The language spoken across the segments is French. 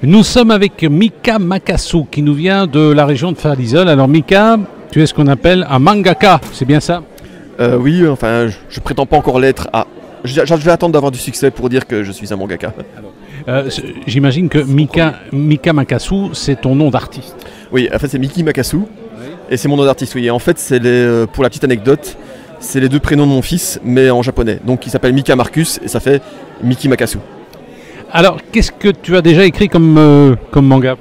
Nous sommes avec Mika Makasu qui nous vient de la région de Farlizol. Alors Mika, tu es ce qu'on appelle un mangaka, c'est bien ça? Oui, enfin, je prétends pas encore l'être. Je vais attendre d'avoir du succès pour dire que je suis un mangaka. J'imagine que Mika Makasu, c'est ton nom d'artiste. Oui, en fait c'est Miki Makasu, et c'est mon nom d'artiste, oui. Et en fait, pour la petite anecdote, c'est les deux prénoms de mon fils, mais en japonais. Donc il s'appelle Mika Marcus, et ça fait Miki Makasu. Alors, qu'est-ce que tu as déjà écrit comme manga?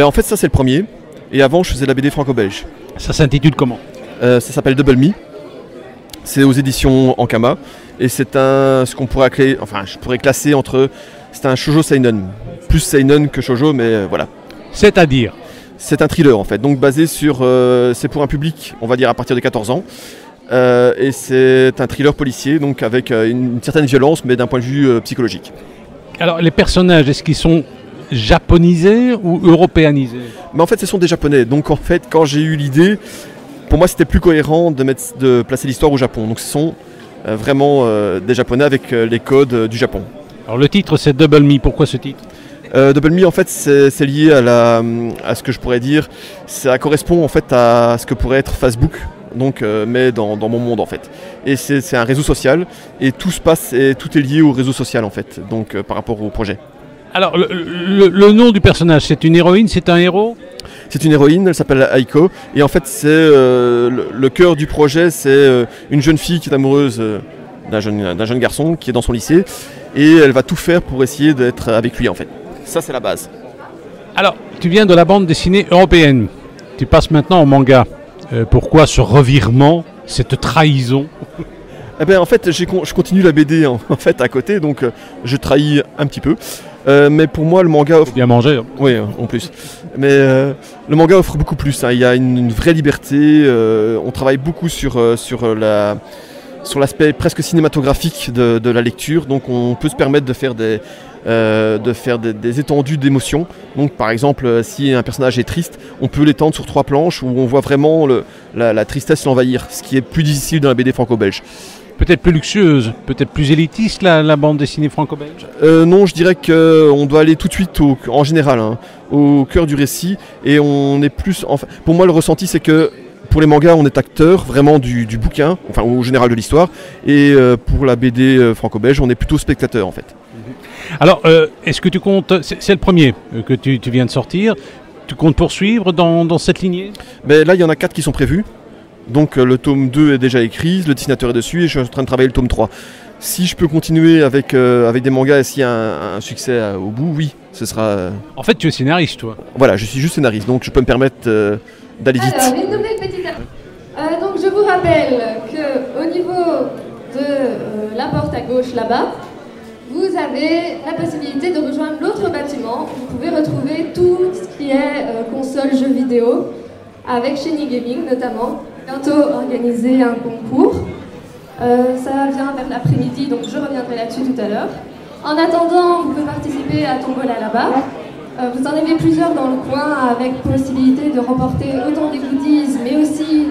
En fait, ça c'est le premier, et avant je faisais la BD franco-belge. Ça s'intitule comment? Ça s'appelle Double Me, c'est aux éditions Ankama, et c'est je pourrais classer entre... C'est un shoujo seinen, plus seinen que shoujo, mais voilà. C'est-à-dire? C'est un thriller en fait, donc basé sur... c'est pour un public, on va dire à partir de 14 ans, et c'est un thriller policier, donc avec une certaine violence, mais d'un point de vue psychologique. Alors les personnages, est-ce qu'ils sont japonisés ou européanisés? Mais en fait, ce sont des japonais, donc en fait, quand j'ai eu l'idée, pour moi c'était plus cohérent de placer l'histoire au Japon. Donc ce sont vraiment des japonais avec les codes du Japon. Alors le titre c'est Double Me, pourquoi ce titre? Double Me en fait c'est lié à ce que je pourrais dire, ça correspond en fait à ce que pourrait être Facebook, donc, mais dans mon monde en fait. Et c'est un réseau social et tout se passe et tout est lié au réseau social en fait, donc par rapport au projet. Alors le nom du personnage, c'est une héroïne, c'est un héros? C'est une héroïne, elle s'appelle Aiko, et en fait c'est le cœur du projet, c'est une jeune fille qui est amoureuse d'un jeune garçon qui est dans son lycée, et elle va tout faire pour essayer d'être avec lui en fait. Ça c'est la base. Alors, tu viens de la bande dessinée européenne, tu passes maintenant au manga. Pourquoi ce revirement, cette trahison? En fait, je continue la BD en fait à côté, donc je trahis un petit peu. Mais pour moi, le manga offre... Bien manger. Hein. Oui, en plus. Mais le manga offre beaucoup plus. Hein. Il y a une vraie liberté. On travaille beaucoup sur l'aspect presque cinématographique de la lecture. Donc on peut se permettre de faire des étendues d'émotions. Donc par exemple, si un personnage est triste, on peut l'étendre sur 3 planches où on voit vraiment la tristesse l'envahir, ce qui est plus difficile dans la BD franco-belge. Peut-être plus luxueuse, peut-être plus élitiste la bande dessinée franco-belge? Non, je dirais qu'on doit aller tout de suite en général, hein, au cœur du récit, et on est plus... pour moi, le ressenti, c'est que pour les mangas, on est acteur vraiment du bouquin, enfin au général de l'histoire, et pour la BD franco-belge, on est plutôt spectateur en fait. Alors, est-ce que tu comptes... C'est le premier que tu viens de sortir. Tu comptes poursuivre dans cette lignée? Là, il y en a 4 qui sont prévus. Donc le tome 2 est déjà écrit, le dessinateur est dessus et je suis en train de travailler le tome 3. Si je peux continuer avec des mangas et s'il y a un succès au bout, oui, ce sera... En fait, tu es scénariste, toi? Voilà, je suis juste scénariste, donc je peux me permettre d'aller vite. Alors, une nouvelle petite... donc je vous rappelle qu'au niveau de la porte à gauche là-bas, vous avez la possibilité de rejoindre l'autre bâtiment. Vous pouvez retrouver tout ce qui est console, jeux vidéo, avec Shiny Gaming notamment. Bientôt organiser un concours. Ça vient vers l'après-midi, donc je reviendrai là-dessus tout à l'heure. En attendant, vous pouvez participer à Tombola là-bas. Vous en avez plusieurs dans le coin avec possibilité de remporter autant des goodies, mais aussi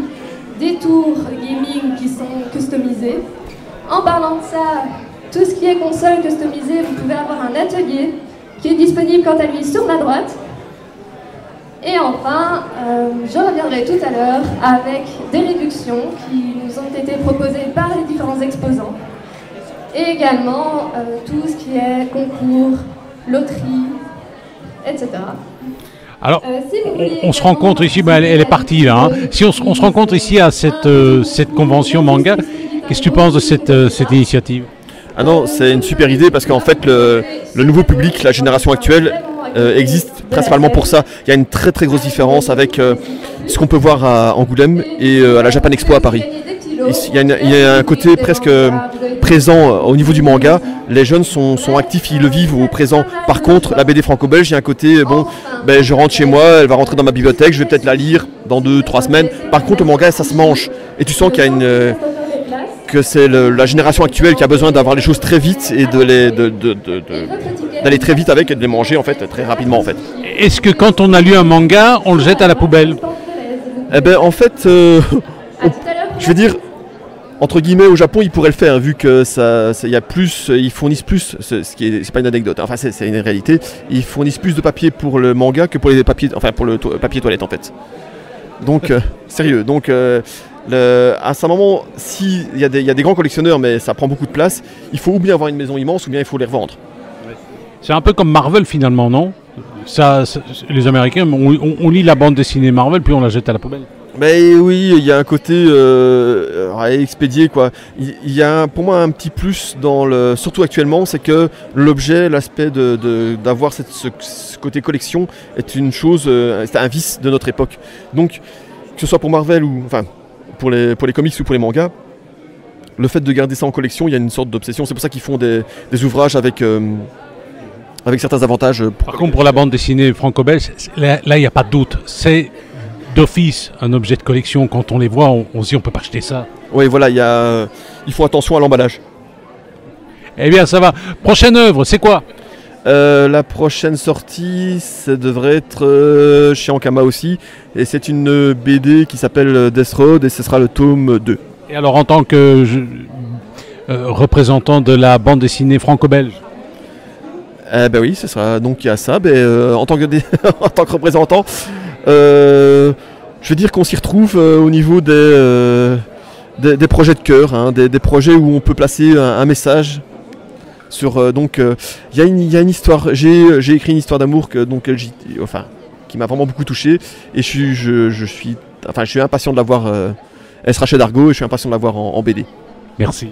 des tours gaming qui sont customisés. En parlant de ça, tout ce qui est console customisée, vous pouvez avoir un atelier qui est disponible quant à lui sur ma droite. Et enfin, je reviendrai tout à l'heure avec des réductions qui nous ont été proposées par les différents exposants. Et également tout ce qui est concours, loterie, etc. Alors, si on se rencontre ici, elle est partie là. Hein. Si on se rencontre ici à cette convention manga, qu'est-ce que tu penses de cette initiative? Ah non, c'est une super idée parce qu'en fait, le nouveau public, la génération actuelle, existe principalement pour ça. Il y a une très très grosse différence avec ce qu'on peut voir à Angoulême et à la Japan Expo à Paris. Il y a un côté presque présent au niveau du manga. Les jeunes sont actifs, ils le vivent au présent. Par contre, la BD franco-belge, il y a un côté, je rentre chez moi, elle va rentrer dans ma bibliothèque, je vais peut-être la lire dans 2-3 semaines. Par contre, le manga, ça se mange. Et tu sens qu'il y a que c'est la génération actuelle qui a besoin d'avoir les choses très vite et d'aller très vite avec et de les manger en fait très rapidement en fait. Est-ce que quand on a lu un manga, on le jette à la poubelle? En fait, je veux dire, Entre guillemets, au Japon, ils pourraient le faire, vu que y a plus, ils fournissent plus, c'est pas une anecdote, enfin c'est une réalité, ils fournissent plus de papier pour le manga que pour les papiers, enfin pour le papier toilette en fait. Donc, sérieux, donc à un moment, s'il y a des grands collectionneurs, mais ça prend beaucoup de place, il faut ou bien avoir une maison immense, ou bien il faut les revendre. C'est un peu comme Marvel finalement, non? Les Américains, on lit la bande dessinée Marvel, puis on la jette à la poubelle. Mais oui, il y a un côté expédié quoi. Il y a pour moi un petit plus surtout actuellement, c'est que l'objet, l'aspect d'avoir ce côté collection est une chose, c'est un vice de notre époque. Donc que ce soit pour Marvel ou enfin pour les comics ou pour les mangas, le fait de garder ça en collection, il y a une sorte d'obsession. C'est pour ça qu'ils font des ouvrages avec certains avantages. Par contre, pour la bande dessinée franco-belge, là il n'y a pas de doute. C'est d'office un objet de collection. Quand on les voit, on se dit on peut pas acheter ça. Oui, voilà, il faut attention à l'emballage. Eh bien, ça va. Prochaine œuvre, c'est quoi? La prochaine sortie, ça devrait être chez Ankama aussi. Et c'est une BD qui s'appelle Death Road et ce sera le tome 2. Et alors, en tant que représentant de la bande dessinée franco-belge? Ben oui, ce sera donc il y a ça. En tant que représentant, je veux dire qu'on s'y retrouve au niveau des projets de cœur, hein, des projets où on peut placer un message. Il y a une histoire. J'ai écrit une histoire d'amour qui m'a vraiment beaucoup touché. Et je suis impatient de la voir. Elle sera chez Dargo et je suis impatient de la voir en BD. Merci.